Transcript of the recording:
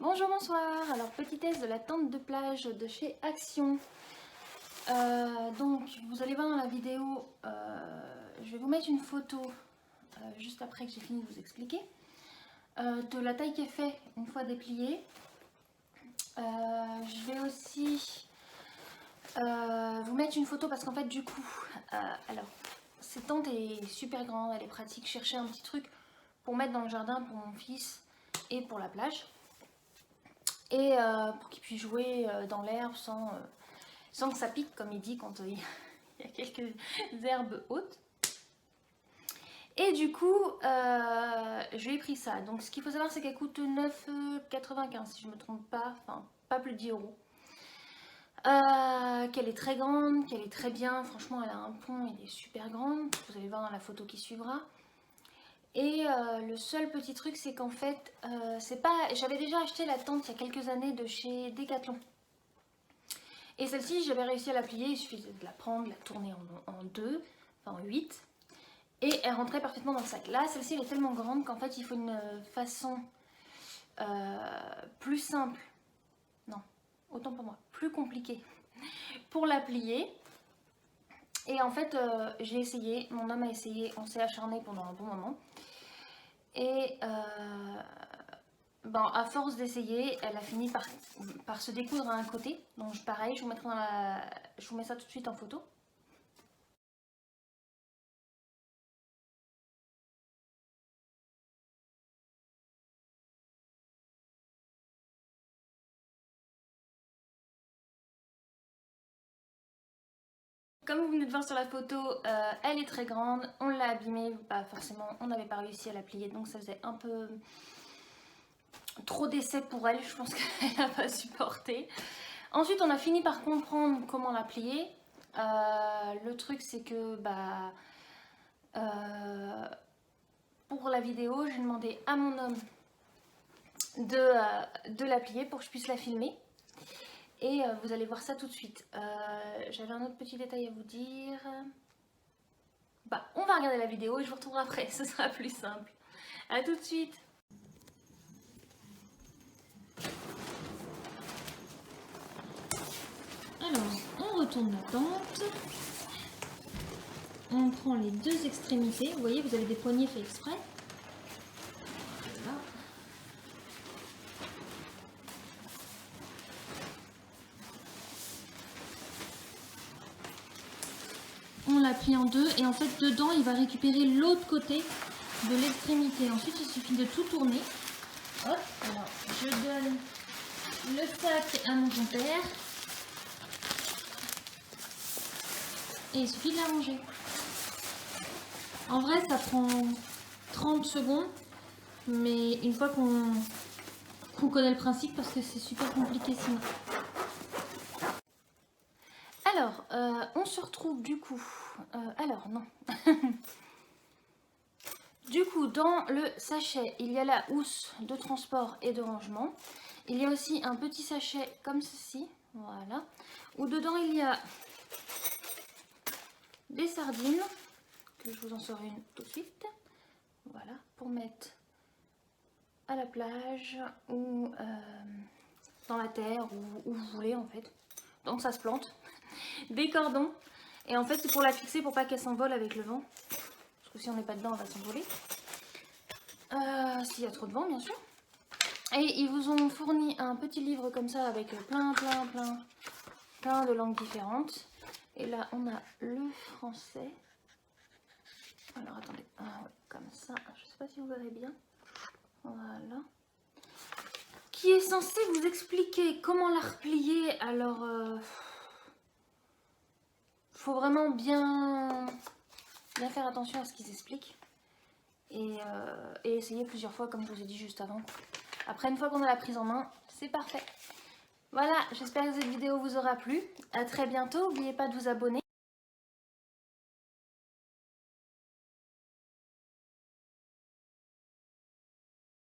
Bonjour, bonsoir. Alors, petit test de la tente de plage de chez Action. Donc, vous allez voir dans la vidéo, je vais vous mettre une photo juste après que j'ai fini de vous expliquer, de la taille qui est faite une fois dépliée. Je vais aussi vous mettre une photo parce qu'en fait, du coup, alors, cette tente est super grande, elle est pratique. Je cherchais un petit truc pour mettre dans le jardin pour mon fils et pour la plage. Et pour qu'il puisse jouer dans l'herbe sans que ça pique, comme il dit quand il y a quelques herbes hautes. Et du coup, je lui ai pris ça. Donc ce qu'il faut savoir, c'est qu'elle coûte 9,95 si je ne me trompe pas, enfin pas plus de 10 euros. Qu'elle est très grande, qu'elle est très bien. Franchement, elle a un pont, il est super grand. Vous allez voir dans la photo qui suivra. Et le seul petit truc, c'est qu'en fait, c'est pas. J'avais déjà acheté la tente il y a quelques années de chez Decathlon. Et celle-ci, j'avais réussi à la plier, il suffisait de la prendre, la tourner en deux, enfin en 8. Et elle rentrait parfaitement dans le sac. Là, celle-ci, elle est tellement grande qu'en fait, il faut une façon plus simple. Non, autant pour moi, plus compliquée pour la plier. Et en fait, j'ai essayé, mon homme a essayé, on s'est acharné pendant un bon moment. Et bon, à force d'essayer, elle a fini par se découdre à un côté. Donc pareil, je vous mets ça tout de suite en photo. Comme vous venez de voir sur la photo, elle est très grande, on l'a abîmée, pas forcément, on n'avait pas réussi à la plier, donc ça faisait un peu trop d'essais pour elle, je pense qu'elle n'a pas supporté. Ensuite, on a fini par comprendre comment la plier. Le truc, c'est que pour la vidéo, j'ai demandé à mon homme de la plier pour que je puisse la filmer. Et vous allez voir ça tout de suite. J'avais un autre petit détail à vous dire. On va regarder la vidéo et je vous retrouverai après, ce sera plus simple. A tout de suite. Alors, on retourne la tente. On prend les deux extrémités. Vous voyez, vous avez des poignées fait exprès. Voilà. On la plie en deux et en fait dedans il va récupérer l'autre côté de l'extrémité. Ensuite il suffit de tout tourner. Hop, alors je donne le sac à mon grand-père et il suffit de la ranger. En vrai ça prend 30 secondes, mais une fois qu'on connaît le principe, parce que c'est super compliqué sinon. Alors, on se retrouve du coup... alors, non. Du coup, dans le sachet, il y a la housse de transport et de rangement. Il y a aussi un petit sachet comme ceci, voilà, où dedans il y a des sardines, que je vous en sors une tout de suite, voilà, pour mettre à la plage ou dans la terre, où vous voulez en fait. Donc ça se plante. Des cordons, et en fait c'est pour la fixer pour pas qu'elle s'envole avec le vent. Parce que si on n'est pas dedans, elle va s'envoler. S'il y a trop de vent, bien sûr. Et ils vous ont fourni un petit livre comme ça avec plein de langues différentes. Et là, on a le français. Alors, attendez. Ah, ouais, comme ça. Je sais pas si vous verrez bien. Voilà. Qui est censé vous expliquer comment la replier. Alors, faut vraiment bien faire attention à ce qu'ils expliquent. Et essayer plusieurs fois, comme je vous ai dit juste avant. Après, une fois qu'on a la prise en main, c'est parfait. Voilà, j'espère que cette vidéo vous aura plu. A très bientôt. N'oubliez pas de vous abonner.